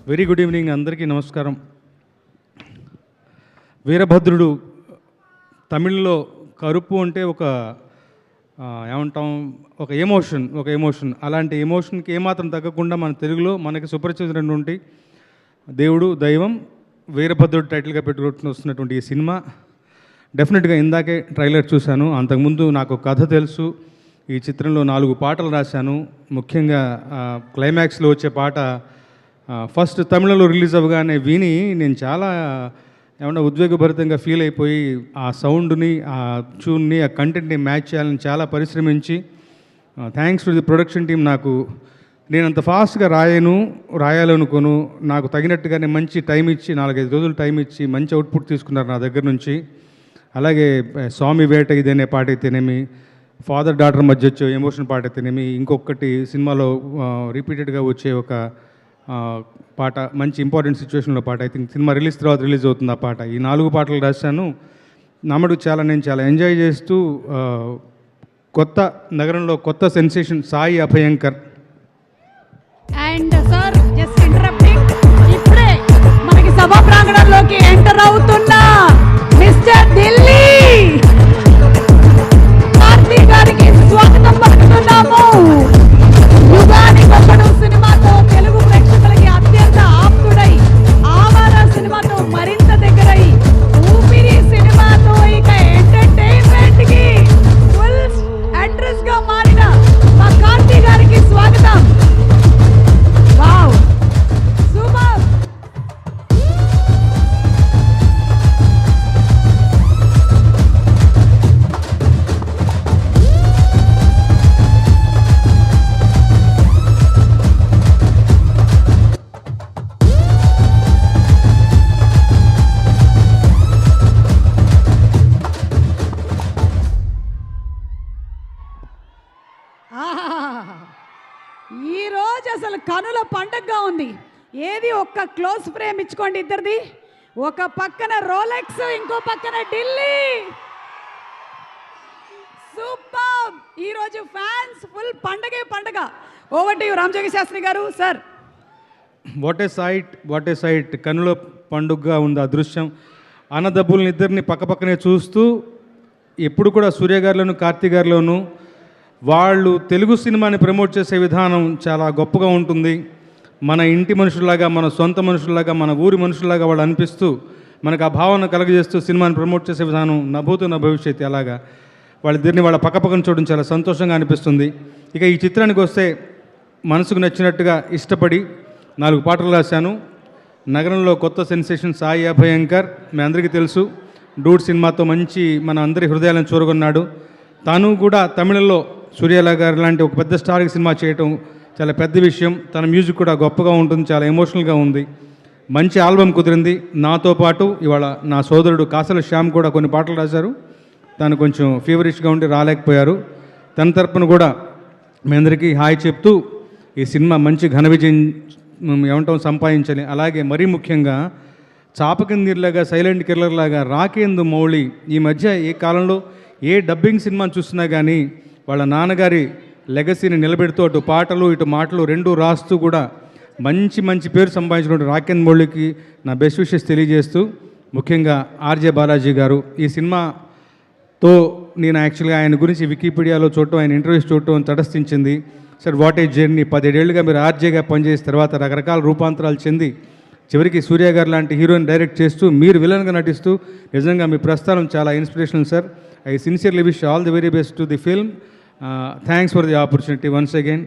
Very good evening అందరికీ నమస్కారం. వీరభద్రుడు తమిళ్లో కరుపు అంటే ఒక ఏమంటాం ఒక ఎమోషన్ అలాంటి ఎమోషన్కి ఏమాత్రం తగ్గకుండా మన తెలుగులో మనకి సుపరిచితమైనటువంటి దేవుడు దైవం వీరభద్రుడు టైటిల్గా పెట్టుకుంటూ వస్తున్నటువంటి ఈ సినిమా డెఫినెట్గా ఇందాకే ట్రైలర్ చూశాను. అంతకుముందు నాకు కథ తెలుసు. ఈ చిత్రంలో 4 పాటలు రాశాను. ముఖ్యంగా క్లైమాక్స్లో వచ్చే పాట ఫస్ట్ తమిళంలో రిలీజ్ అవ్వగానే విని నేను చాలా ఏమన్నా ఉద్వేగభరితంగా ఫీల్ అయిపోయి ఆ సౌండ్ని, ఆ ట్యూన్ని, ఆ కంటెంట్ని మ్యాచ్ చేయాలని చాలా పరిశ్రమించి thanks to the production team. నాకు నేను అంత ఫాస్ట్గా రాయాలనుకోను. నాకు తగినట్టుగానే మంచి టైం ఇచ్చి 4-5 రోజులు టైం ఇచ్చి మంచి అవుట్పుట్ తీసుకున్నారు నా దగ్గర నుంచి. అలాగే స్వామి వేట ఇదనే పాట అయితేనేమి, ఫాదర్ డాటర్ మధ్య వచ్చే ఎమోషన్ పాట అయితేనేమి, ఇంకొకటి సినిమాలో రిపీటెడ్గా వచ్చే ఒక పాట మంచి ఇంపార్టెంట్ సిచ్యువేషన్లో పాట, ఐ థింక్ సినిమా రిలీజ్ తర్వాత రిలీజ్ అవుతుంది ఆ పాట. ఈ 4 పాటలు రాశాను. నేను చాలా ఎంజాయ్ చేస్తూ కొత్త నగరంలో కొత్త sensation Sai Abhyankar. And sir just interrupting, ఇప్పుడే మనకి సభా ప్రాంగణంలోకి ఎంటర్ అవుతున్న మిస్టర్ ఢిల్లీ కార్తీక్ గారికి స్వాగతం పలుకుతున్నాము. యుగానికొకడు సినిమాతో తెలుగు ప్రేక్షకులకి అత్యంత ఆప్తుడై, ఆవారా సినిమాతో మరింత దగ్గరై, ఊపిరి సినిమాతో ఇక ఎంటర్టైన్మెంట్ కి ఫుల్ అడ్రస్ గా మారిన మా కార్తీక్ గారికి స్వాగతం. Wow, super. ఈరోజు అసలు కనుల పండగగా ఉంది. ఏది ఒక్క క్లోజ్ ఫ్రేమ్ ఇచ్చుకోండి ఇద్దరిది. ఒక పక్కన రోలెక్స్, ఇంకో పక్కన ఢిల్లీ. సూపర్. ఈరోజు ఫ్యాన్స్ ఫుల్ పండగే పండగ. Over to you Ramajogi Sastry garu. Sir, what a sight. కనుల పండుగగా ఉంది ఆ దృశ్యం. అన్నదబ్బుల్ని ఇద్దరిని పక్కపక్కనే చూస్తూ ఎప్పుడు కూడా సూర్య గారిలోను కార్తీక్ గారిలోను వాళ్ళు తెలుగు సినిమాని ప్రమోట్ చేసే విధానం చాలా గొప్పగా ఉంటుంది. మన ఇంటి మనుషుల్లాగా, మన సొంత మనుషుల్లాగా, మన ఊరి మనుషుల్లాగా వాళ్ళు అనిపిస్తూ మనకు ఆ భావన కలగజేస్తూ సినిమాని ప్రమోట్ చేసే విధానం నభూతు నా భవిష్యత్తు. అలాగా వాళ్ళిద్దరిని వాళ్ళ పక్కపక్కన చూడడం చాలా సంతోషంగా అనిపిస్తుంది. ఇక ఈ చిత్రానికి వస్తే మనసుకు నచ్చినట్టుగా ఇష్టపడి 4 పాటలు రాశాను. నగరంలో కొత్త సెన్సేషన్ సాయి అభయంకర్ మీ అందరికీ తెలుసు. డూడ్ సినిమాతో మంచి మన అందరి హృదయాలను చూరగొన్నాడు. తాను కూడా తమిళంలో సూర్యలా గారు లాంటి ఒక పెద్ద స్టార్కి సినిమా చేయటం చాలా పెద్ద విషయం. తన మ్యూజిక్ కూడా గొప్పగా ఉంటుంది, చాలా ఎమోషనల్గా ఉంది. మంచి ఆల్బమ్ కుదిరింది. నాతో పాటు ఇవాళ నా సోదరుడు కాసల శ్యామ్ కూడా కొన్ని పాటలు రాశారు. తను కొంచెం ఫీవరిష్గా ఉండి రాలేకపోయారు. తన తరపున కూడా మీ అందరికీ హాయ్ చెప్తూ ఈ సినిమా మంచి ఘన విజయం ఏమంటాం సంపాదించాలి. అలాగే మరీ ముఖ్యంగా చాపకిందిలాగా, సైలెంట్ కిల్లర్ లాగా రాకేందు మౌళి ఈ మధ్య ఏ కాలంలో ఏ డబ్బింగ్ సినిమాని చూస్తున్నా కానీ వాళ్ళ నాన్నగారి లెగసీని నిలబెడుతూ అటు పాటలు ఇటు మాటలు రెండు రాస్తూ కూడా మంచి పేరు సంపాదించినటువంటి రాకేంద్ర మౌళికి నా బెస్ట్ విషెస్ తెలియజేస్తూ, ముఖ్యంగా ఆర్జే బాలాజీ గారు ఈ సినిమాతో నేను యాక్చువల్గా ఆయన గురించి వికీపీడియాలో చూడటం, ఆయన ఇంటర్వ్యూస్ చూడటం తటస్థించింది. Sir what a journey. 17 ఏళ్ళుగా మీరు ఆర్జేగా పనిచేసిన తర్వాత రకరకాల రూపాంతరాలు చెంది చివరికి సూర్య గారు లాంటి హీరోయిన్ డైరెక్ట్ చేస్తూ మీరు విలన్గా నటిస్తూ నిజంగా మీ ప్రస్థానం చాలా inspirational sir. I sincerely wish all the very best to the film. Thanks for the opportunity once again.